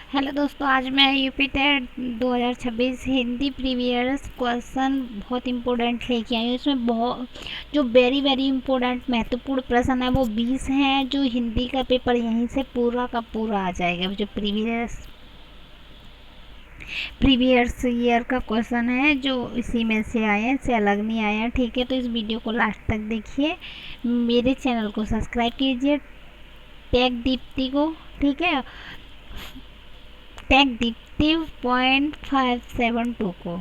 Hello दोस्तों, आज मैं UP TET 2026 Hindi previous question बहुत इम्पोर्टेंट लेके आई हूँ। इसमें बहुत जो वेरी वेरी इम्पोर्टेंट महत्वपूर्ण प्रश्न है वो 20 हैं। जो हिंदी का पेपर यहीं से पूरा का पूरा आ जाएगा। जो प्रीवियस ईयर का क्वेश्चन है जो इसी में से आए हैं, इससे अलग नहीं आया। ठीक है, तो इस वीडियो को लास्ट तक देखिए। मेरे चैनल को सब्सक्राइब कीजिए, टेक दीप्ति को। ठीक है, टेक दीप्ति 0.572 को।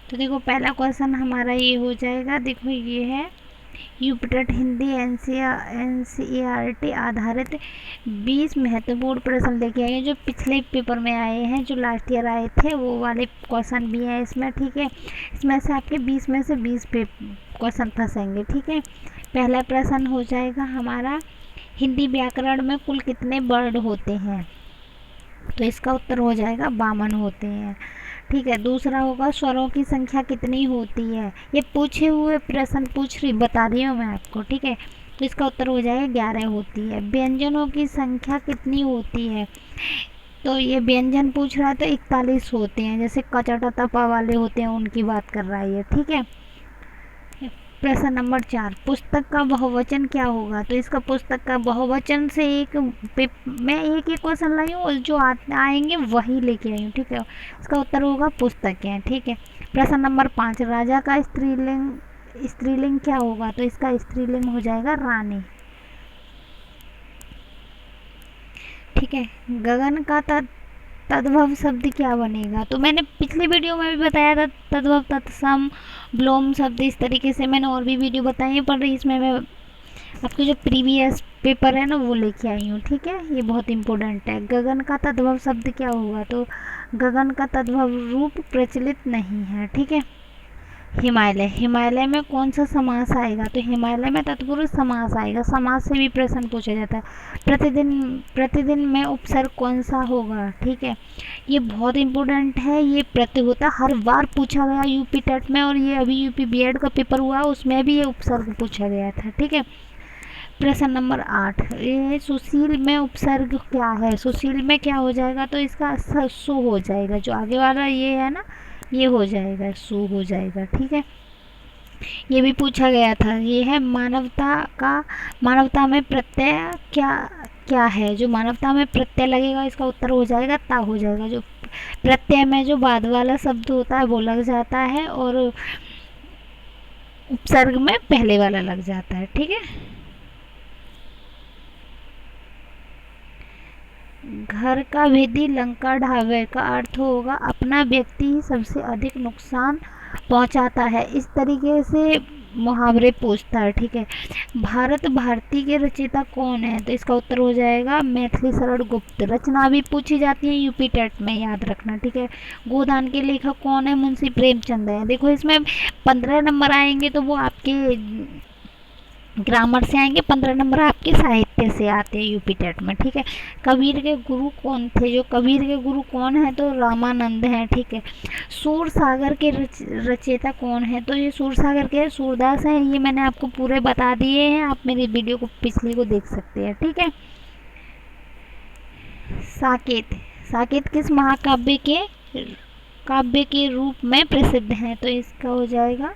तो देखो, पहला क्वेश्चन हमारा ये हो जाएगा। देखो, ये है यूपीटेट हिंदी एनसीईआरटी आधारित 20 महत्वपूर्ण प्रश्न लेके आए हैं जो पिछले पेपर में आए हैं, जो लास्ट ईयर आए थे वो वाले क्वेश्चन भी हैं इसमें। ठीक है, इसमें से आपके 20 में से 20 क्वेश्चन फंसेंगे। ठीक है, पहला प्रश्न हो जाएगा हमारा, हिंदी व्याकरण में कुल कितने वर्ड होते हैं? तो इसका उत्तर हो जाएगा 52 होते हैं। ठीक है, दूसरा होगा, स्वरों की संख्या कितनी होती है? ये पूछे हुए प्रश्न बता रही हूँ मैं आपको। ठीक है, तो इसका उत्तर हो जाएगा 11 होती है। व्यंजनों की संख्या कितनी होती है? तो ये व्यंजन पूछ रहा है तो 41 होते हैं। जैसे कचटा तपा वाले होते हैं उनकी बात कर रहा है ये। ठीक है, प्रश्न नंबर 4, पुस्तक का बहुवचन क्या होगा? तो इसका पुस्तक का बहुवचन से मैं एक क्वेश्चन लाई हूँ और जो आएंगे वही लेके आई हूँ। ठीक है, इसका उत्तर होगा पुस्तकें। ठीक है, प्रश्न नंबर 5, राजा का स्त्रीलिंग क्या होगा? तो इसका स्त्रीलिंग हो जाएगा रानी। ठीक है, गगन का तद्भव शब्द क्या बनेगा? तो मैंने पिछले वीडियो में भी बताया था, तद्भव, तत्सम, ब्लोम शब्द इस तरीके से मैंने और भी वीडियो बताई है, पर इसमें मैं आपके जो प्रीवियस पेपर है ना वो लेके आई हूँ। ठीक है, ये बहुत इंपॉर्टेंट है। गगन का तद्भव शब्द क्या होगा? तो गगन का तद्भव रूप प्रचलित नहीं है। ठीक है, हिमालय में कौन सा समास आएगा? तो हिमालय में तत्पुरुष समास आएगा। समास से भी प्रश्न पूछा जाता है। प्रतिदिन में उपसर्ग कौन सा होगा? ठीक है, ये बहुत इंपॉर्टेंट है। ये प्रतियोगिता हर बार पूछा गया यूपी टेट में, और ये अभी यूपी बीएड का पेपर हुआ उसमें भी ये उपसर्ग पूछा गया था। ठीक है, प्रश्न नंबर 8, ये सुशील में उपसर्ग क्या है? सुशील में क्या हो जाएगा? तो इसका सु हो जाएगा। जो आगे वाला ये है ना, ये हो जाएगा, सु हो जाएगा। ठीक है, ये भी पूछा गया था। ये है मानवता में प्रत्यय क्या क्या है? जो मानवता में प्रत्यय लगेगा इसका उत्तर हो जाएगा ता हो जाएगा। जो प्रत्यय में जो बाद वाला शब्द होता है वो लग जाता है, और उपसर्ग में पहले वाला लग जाता है। ठीक है, घर का भेदी लंका ढावे का अर्थ होगा अपना व्यक्ति ही सबसे अधिक नुकसान पहुंचाता है। इस तरीके से मुहावरे पूछता है। ठीक है, भारत भारती के रचयिता कौन है? तो इसका उत्तर हो जाएगा मैथिली शरण गुप्त। रचना भी पूछी जाती है यूपी टेट में, याद रखना। ठीक है, गोदान के लेखक कौन है? मुंशी प्रेमचंद है। देखो, इसमें 15 नंबर आएंगे तो वो आपके ग्रामर से आएंगे, 15 नंबर आपके साहित्य से आते हैं यूपी टेट में। ठीक है, कबीर के गुरु कौन थे? जो कबीर के गुरु कौन है? तो रामानंद हैं। ठीक है, सूर सागर के रचयिता कौन है? तो ये सूर सागर के सूरदास हैं। ये मैंने आपको पूरे बता दिए हैं, आप मेरी वीडियो को पिछली को देख सकते हैं। ठीक है, साकेत साकेत किस काव्य के रूप में प्रसिद्ध हैं? तो इसका हो जाएगा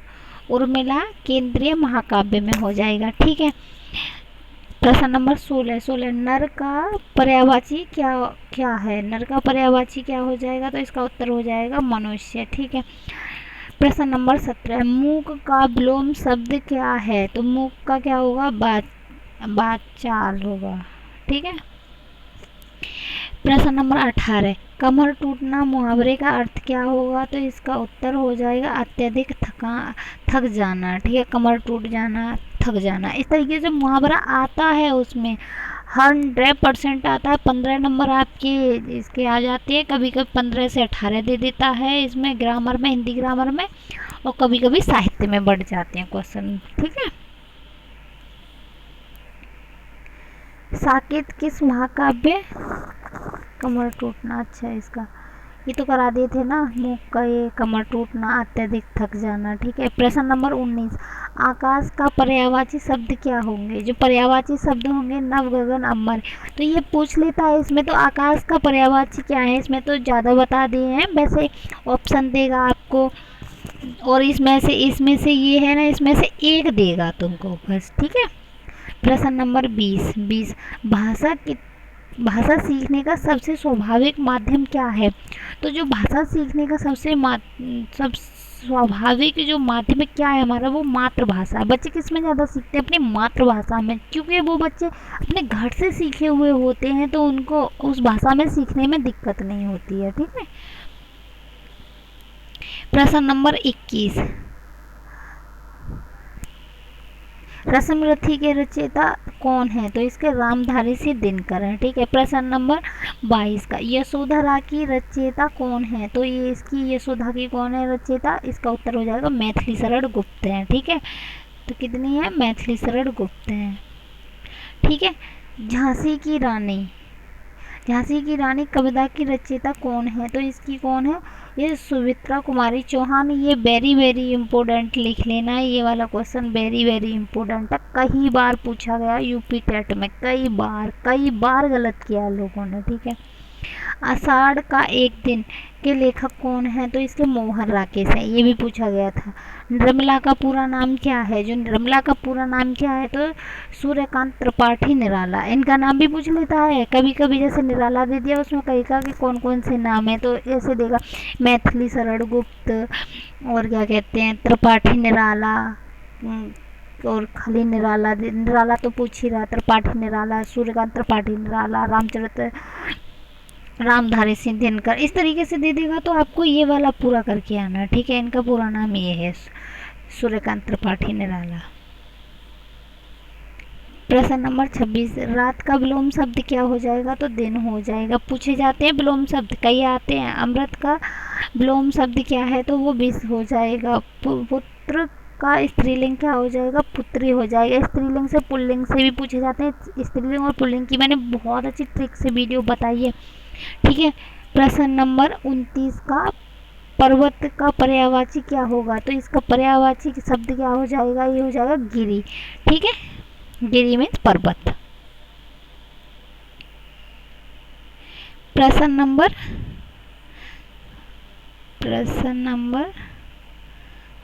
उर्मिला केंद्रीय महाकाव्य में हो जाएगा। ठीक है, प्रश्न नंबर 16, नर का पर्यायवाची क्या है? नर का पर्यायवाची क्या हो जाएगा? तो इसका उत्तर हो जाएगा मनुष्य। ठीक है, प्रश्न नंबर 17, मूक का विलोम शब्द क्या है? तो मूक का क्या होगा? बाचाल होगा। ठीक है, प्रश्न नंबर 18, कमर टूटना मुहावरे का अर्थ क्या होगा? तो इसका उत्तर हो जाएगा अत्यधिक थक जाना। ठीक है, कमर टूट जाना, थक जाना, इस तरीके से मुहावरा आता है। उसमें 100% आता है। 15 नंबर आपके इसके आ जाते हैं। कभी कभी 15 से 18 दे देता है इसमें ग्रामर में, हिंदी ग्रामर में, और कभी कभी साहित्य में बढ़ जाते हैं क्वेश्चन। ठीक है, साकेत किस महाकाव्य? कमर टूटना, अच्छा इसका ये तो करा दिए थे ना, मुख का ये कमर टूटना, अत्यधिक थक जाना। ठीक है, प्रश्न नंबर 19, आकाश का पर्यायवाची शब्द क्या होंगे? जो पर्यायवाची शब्द होंगे नभ, गगन, अंबर। तो ये पूछ लेता है इसमें, तो आकाश का पर्यायवाची क्या है, इसमें तो ज़्यादा बता दिए हैं। वैसे ऑप्शन देगा आपको, और इसमें से ये है ना, इसमें से एक देगा तुमको बस, ठीक है। प्रश्न नंबर 20 भाषा सीखने का सबसे स्वाभाविक माध्यम क्या है? तो जो भाषा सीखने का सब स्वाभाविक जो माध्यम क्या है हमारा, वो मातृभाषा। बच्चे किस में ज़्यादा सीखते हैं? अपनी मातृभाषा में, क्योंकि वो बच्चे अपने घर से सीखे हुए होते हैं, तो उनको उस भाषा में सीखने में दिक्कत नहीं होती है, ठीक है। प्रश्न नंबर 21, रसमरथी के रचयिता कौन है? तो इसके रामधारी सिंह दिनकर हैं, ठीक है। प्रश्न नंबर 22 का, यशोधरा की रचयिता कौन है? तो ये इसकी यशोधा की कौन है रचयिता? इसका उत्तर हो जाएगा मैथिली शरण गुप्त हैं, ठीक है। तो कितनी है? मैथिली शरण गुप्त हैं, ठीक है। झांसी की रानी कविता की रचयिता कौन है? तो इसकी कौन है? ये सुमित्रा कुमारी चौहान। ये वेरी वेरी इंपॉर्टेंट, लिख लेना ये वाला क्वेश्चन, वेरी वेरी इंपॉर्टेंट है। कई बार पूछा गया यूपी टेट में, कई बार गलत किया लोगों ने, ठीक है। आषाढ़ का एक दिन के लेखक कौन है? तो इसके मोहन राकेश है, ये भी पूछा गया था। निर्मला का पूरा नाम क्या है? जो निर्मला का पूरा नाम क्या है? तो सूर्यकांत त्रिपाठी निराला। इनका नाम भी पूछ लेता है कभी कभी, जैसे निराला दे दिया, उसमें कहेगा कि कौन कौन से नाम है, तो ऐसे देगा मैथिली शरण गुप्त, और क्या कहते हैं त्रिपाठी निराला, और खाली निराला तो पूछ ही रहा, त्रिपाठी निराला, सूर्यकांत त्रिपाठी निराला, रामधारी सिंह दिनकर, इस तरीके से दे देगा। तो आपको ये वाला पूरा करके आना, ठीक है। इनका पूरा नाम ये है, सूर्यकांत त्रिपाठी निराला। प्रश्न नंबर 26, रात का विलोम शब्द क्या हो जाएगा? तो दिन हो जाएगा। पूछे जाते हैं विलोम शब्द, कई आते हैं। अमृत का विलोम शब्द क्या है? तो वो विष हो जाएगा। पुत्र का स्त्रीलिंग क्या हो जाएगा? पुत्री हो जाएगा। स्त्रीलिंग से पुल्लिंग से भी पूछे जाते हैं। स्त्रीलिंग और पुल्लिंग की मैंने बहुत अच्छी ट्रिक से वीडियो बताई है, ठीक है। प्रश्न नंबर 29 का, पर्वत का पर्यायवाची क्या होगा? तो इसका पर्यायवाची शब्द क्या हो जाएगा? ये हो जाएगा गिरी, ठीक है। गिरी मीन्स पर्वत। प्रश्न नंबर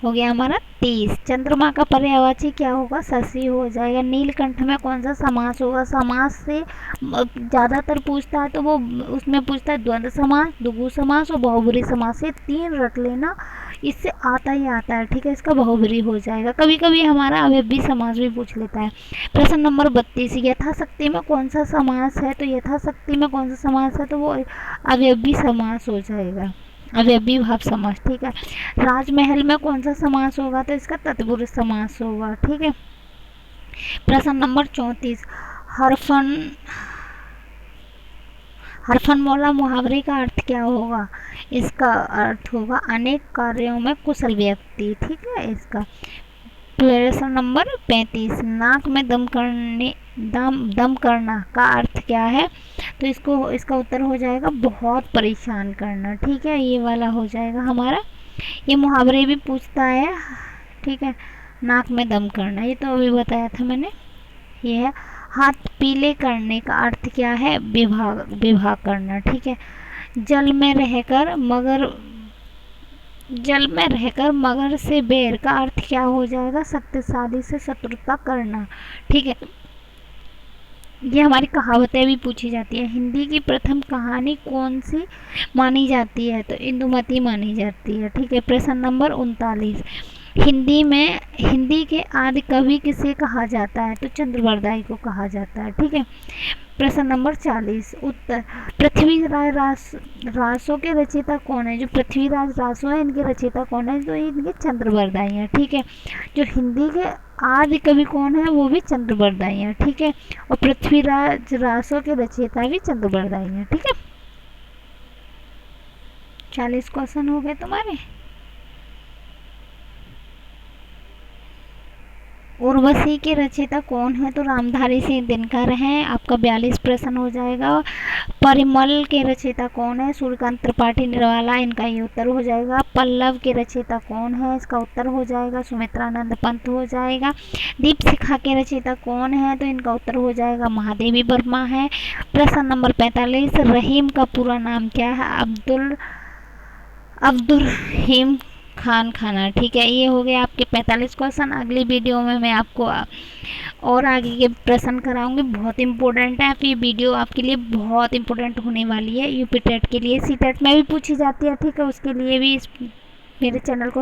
हो गया हमारा 30, चंद्रमा का पर्यायवाची क्या होगा? शशि हो जाएगा। नीलकंठ में कौन सा समास होगा? समास से ज़्यादातर पूछता है, तो वो उसमें पूछता है द्वंद्व समास, द्विगु समास और बहुब्रीहि समास। ये 3 रट लेना, इससे आता ही आता है, ठीक है। इसका बहुब्रीहि हो जाएगा। कभी कभी हमारा अव्ययी समास भी पूछ लेता है। प्रश्न नंबर 32, यथाशक्ति में कौन सा समास है? तो यथाशक्ति में कौन सा समास है? तो वो अव्ययी समास हो जाएगा, अव्ययी भाव समास, ठीक है। राजमहल में कौन सा समास होगा? तो इसका तत्पुरुष समास होगा, ठीक है। प्रश्न नंबर 34, हरफन मौला मुहावरे का अर्थ क्या होगा? इसका अर्थ होगा अनेक कार्यों में कुशल व्यक्ति, ठीक है। इसका प्रश्न नंबर 35, नाक में दम करना का अर्थ क्या है? तो इसका उत्तर हो जाएगा बहुत परेशान करना, ठीक है। ये वाला हो जाएगा हमारा। ये मुहावरे भी पूछता है, ठीक है। नाक में दम करना, ये तो अभी बताया था मैंने। ये है हाथ पीले करने का अर्थ क्या है? विवाह करना, ठीक है। जल में रहकर मगर से बैर का अर्थ क्या हो जाएगा? शक्तिशाली से शत्रुता करना, ठीक है। ये हमारी कहावतें भी पूछी जाती है। हिंदी की प्रथम कहानी कौन सी मानी जाती है? तो इंदुमती मानी जाती है, ठीक है। प्रश्न नंबर 39, हिंदी के आदि कवि किसे कहा जाता है? तो चंद्रवरदाई को कहा जाता है, ठीक है। प्रश्न नंबर 40, उत्तर, पृथ्वीराज रासों के रचयिता कौन है? जो पृथ्वीराज रासो है, इनके रचयिता कौन है? तो इनके चंद्रवरदाई हैं, ठीक है। जो हिंदी के आदि कवि कौन है? वो भी चंद्रवरदाई हैं, ठीक है। और पृथ्वीराज रासो के रचयिता भी चंद्रवरदाई हैं, ठीक है। 40 क्वेश्चन हो गए तुम्हारे। उर्वशी के रचयिता कौन है? तो रामधारी सिंह दिनकर हैं, आपका 42 प्रश्न हो जाएगा। परिमल के रचयिता कौन है? सूर्यकांत त्रिपाठी निराला, इनका ये उत्तर हो जाएगा। पल्लव के रचयिता कौन है? इसका उत्तर हो जाएगा सुमित्रानंद पंत हो जाएगा। दीपशिखा के रचयिता कौन है? तो इनका उत्तर हो जाएगा महादेवी वर्मा है। प्रश्न नंबर 45, रहीम का पूरा नाम क्या है? अब्दुल रहीम खान खाना। ठीक है, ये हो गए आपके 45 क्वेश्चन। अगली वीडियो में मैं आपको और आगे के प्रश्न कराऊंगी, बहुत इंपॉर्टेंट है। ये वीडियो आपके लिए बहुत इंपॉर्टेंट होने वाली है। यूपी टेट के लिए, सी टेट में भी पूछी जाती है। ठीक है, उसके लिए भी मेरे चैनल को